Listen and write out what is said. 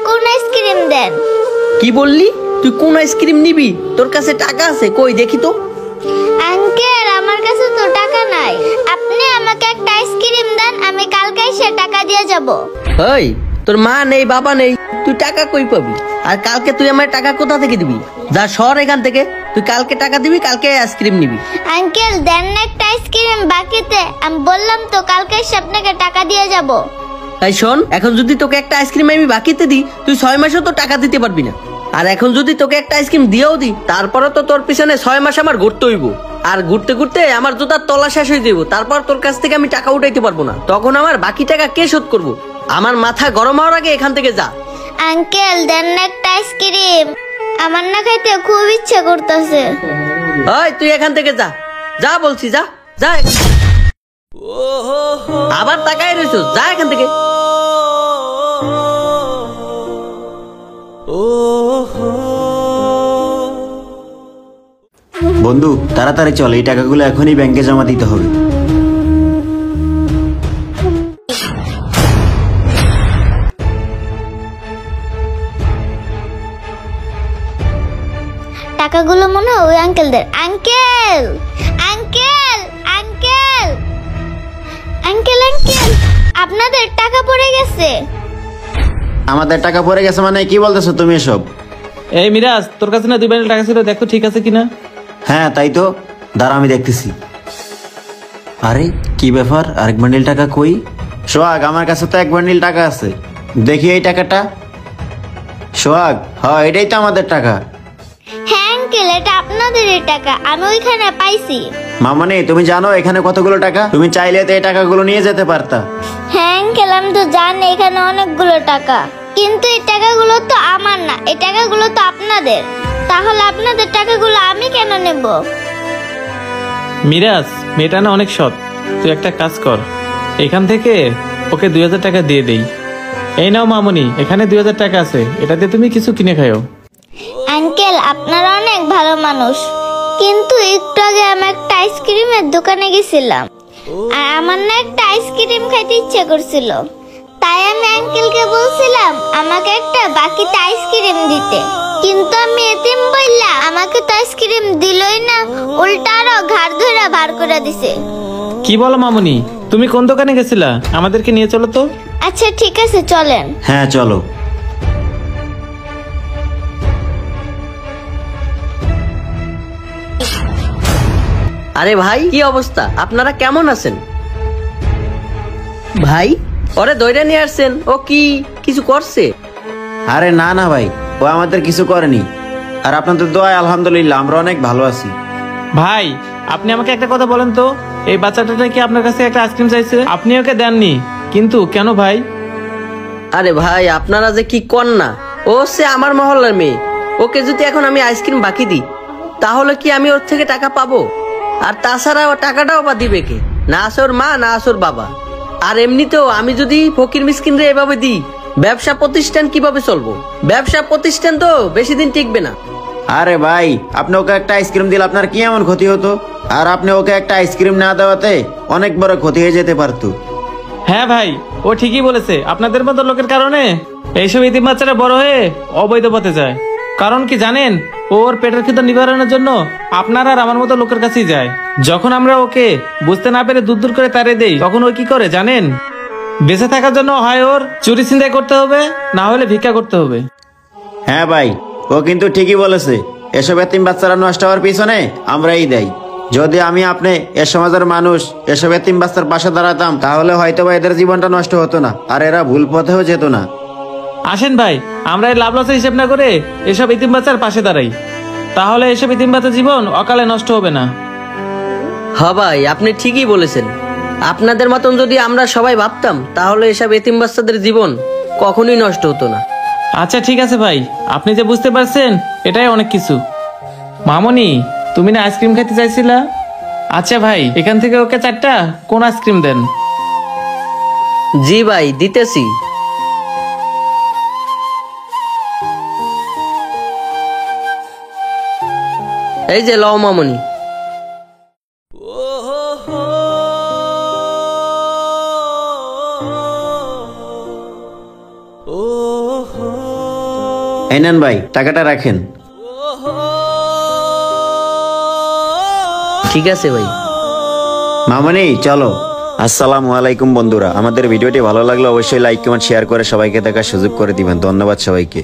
কোন আইসক্রিম দেন। কি বললি? তুই কোন আইসক্রিম নিবি? তোর কাছে টাকা আছে? কই দেখি তো। আঙ্কেল আমার কাছে তো টাকা নাই, আপনি আমাকে একটা আইসক্রিম দেন, আমি কালকে এসে টাকা দিয়ে যাব। এই তোর মা নেই বাবা নেই, তুই টাকা কই পাবি? আর কালকে তুই আমার টাকা কোথা থেকে দিবি? যা সর এখান থেকে। তুই কালকে টাকা দিবি, কালকে আইসক্রিম নিবি। আঙ্কেল দেন না একটা আইসক্রিম বাকিতে, আমি বললাম তো কালকে এসে আপনাকে টাকা দিয়ে যাব। তাই শোন, এখন যদি তোকে একটা আইসক্রিম আমি বাকিতে দিই, তুই 6 মাসও তো টাকা দিতে পারবি না। আর এখন যদি তোকে একটা আইসক্রিম দিয়েও দিই, তারপরে তো তোর পিছনে 6 মাস আমার ঘুরতে হইব। আর ঘুরতে ঘুরতে আমার জুতার তলা শেষ হয়ে যাবো। তারপর তোর কাছ থেকে আমি টাকা উঠাইতে পারবো না। তখন আমার বাকি টাকা কে শোধ করবো? আমার মাথা গরম হওয়ার আগে এখান থেকে যা। আঙ্কেল দেন না একটা আইসক্রিম, আমার না খাইতে খুব ইচ্ছে করতেছে। ওই তুই এখান থেকে যা, যা বলছি, যা যা। আবার তাকাই রইছো, যা এখান থেকে। বন্ধু তাড়াতাড়ি চল, এই টাকাগুলো এখনই ব্যাংকে জমা দিতে হবে। টাকাগুলো মনে হয় ওই আঙ্কেলদের। Uncle uncle uncle uncle uncle আপনাদের টাকা পড়ে গেছে। আমাদের টাকা পড়ে গেছে মানে কি বলতেছো তুমি এসব? এই মিরাজ, তোর কাছে না 2 বান্ডিল টাকা ছিল, দেখ তো ঠিক আছে কিনা। হ্যাঁ তাই তো, দাঁড়া আমি দেখতেছি। আরে কি ব্যাপার, আরেক বান্ডিল টাকা কই? সোহাগ আমার কাছে তো 1 বান্ডিল টাকা আছে, দেখি এই টাকাটা। সোহাগ, হ্যাঁ এটাই তো আমাদের টাকা। হ্যাঁ আঙ্কেল এটা আপনাদেরই টাকা, আমি ওইখানে পাইছি। মামনি তুমি জানো এখানে কতগুলো টাকা? তুমি চাইলে তো এই টাকাগুলো নিয়ে যেতে পারতা। হ্যাঁ আঙ্কেল আমি তো জানি এখানে অনেকগুলো টাকা, কিন্তু এই টাকাগুলো তো আমার না, এই টাকাগুলো তো আপনাদের। তাহলে আপনাদের টাকাগুলো আমি কেন নেব? মিরাজ, মেয়েটা না অনেক সৎ। তুই একটা কাজ কর, এখান থেকে ওকে 2000 টাকা দিয়ে দেই। এই নাও মামুনি, এখানে 2000 টাকা আছে, এটা দিয়ে তুমি কিছু কিনে খাও। আঙ্কেল আপনারা অনেক ভালো মানুষ, কিন্তু একটু আগে আমি একটা আইসক্রিমের দোকানে গেছিলাম, আর আমার না একটা আইসক্রিম খাইতে ইচ্ছে করছিল। তাই আমি আঙ্কেলকে বলছিলাম আমাকে একটা বাকিতে আইসক্রিম দিতে, কিন্তু আমি এতিম বললা আমাকে তো আইসক্রিম দিলই না, উল্টা আরো ঘাড় ধরে বার করে দিছে। কি বলো মামুনি, তুমি কোন দোকানে গেছিলা? আমাদেরকে নিয়ে চলো তো। আচ্ছা ঠিক আছে চলেন। হ্যাঁ চলো। আরে ভাই কি অবস্থা, আপনারা কেমন আছেন? ভাই ওরে দইরা নিয়ে আসছেন, ও কি কিছু করছে? আরে না না ভাই, ও আমাদের কিছু করেনি। আর আপনাদের দোয়ায় আলহামদুলিল্লাহ আমরা অনেক ভালো আছি। ভাই আপনি আমাকে একটা কথা বলেন তো, এই বাচ্চাটা কি আপনার কাছে একটা আইসক্রিম চাইছে, আপনি ওকে দেননি, কিন্তু কেন ভাই? আরে ভাই আপনারা যে কি কর না, ও সে আমার মহল্লার মেয়ে, ওকে যদি এখন আমি আইসক্রিম বাকি দিই, তাহলে কি আমি ওর থেকে টাকা পাবো? আর তাছাড়া ও টাকাটাও বা দিবে কে? না আছে ওর মা, না আছে ওর বাবা। আর এমনিতেও আমি যদি ফকির মিসকিনরে এভাবে দিই, ব্যবসা প্রতিষ্ঠান কিভাবে চলবো? ব্যবসা প্রতিষ্ঠান তো বেশি দিন টিকবে না। আরে ভাই আপনি ওকে একটা আইসক্রিম দিলে আপনার কি এমন ক্ষতি হতো? আর আপনি ওকে একটা আইসক্রিম না দেওয়াতে অনেক বড় ক্ষতি হয়ে যেতে পারতো। হ্যাঁ ভাই, ও ঠিকই বলেছে, আপনাদের মতো লোকের কারণে এইসব ইতিম বাচ্চারা বড় হয়ে অবৈধ পথে যায়। কারণ কি জানেন, ওর পেটের খিদে নিবারণের জন্য আপনার আর আমার মতো লোকের কাছেই যায়। যখন আমরা ওকে বুঝতে না পেরে দূর দূর করে তাড়িয়ে দেই, তখন ও কি করে জানেন? বেঁচে থাকার জন্য হয় ওর চুরি ছিনতাই করতে হবে, না হলে ভিক্ষা করতে হবে। হ্যাঁ ভাই, ও কিন্তু ঠিকই বলেছে, এসব এতিম বাচ্চারা নষ্ট হওয়ার পিছনে আমরাই দেই। যদি আমি আপনি এ সমাজের মানুষ এসব এতিম বাচ্চার পাশে দাঁড়াতাম, তাহলে হয়তো বা এদের জীবনটা নষ্ট হতো না, আর এরা ভুল পথেও যেত না। আসেন ভাই, আমরা এই লাভ লসের হিসেব না করে এসব ইতিম বাচ্চার পাশে দাঁড়াই, তাহলে এসব ইতিম বাচ্চার জীবন অকালে নষ্ট হবে না। হ্যাঁ ভাই আপনি ঠিকই বলেছেন, আপনাদের মতন যদি আমরা সবাই ভাবতাম, তাহলে এসব এতিম বাচ্চাদের জীবন কখনোই নষ্ট হতো না। আচ্ছা ঠিক আছে ভাই, আপনি যে বুঝতে পারছেন এটাই অনেক কিছু। মামনি, তুমি না আইসক্রিম খেতে চাইছিলা? আচ্ছা ভাই, এখান থেকে ওকে 4টা কোন আইসক্রিম দেন। জি ভাই দিতেছি। এই যে লও মামনি। Oh এই নেন ভাই, টাকাটা রাখেন। ঠিক আছে ভাই। মামনি চলো। আসসালামু আলাইকুম বন্ধুরা, আমাদের ভিডিওটি ভালো লাগলে অবশ্যই লাইক কমেন্ট শেয়ার করে সবাইকে দেখার সুযোগ করে দিবেন। ধন্যবাদ সবাইকে।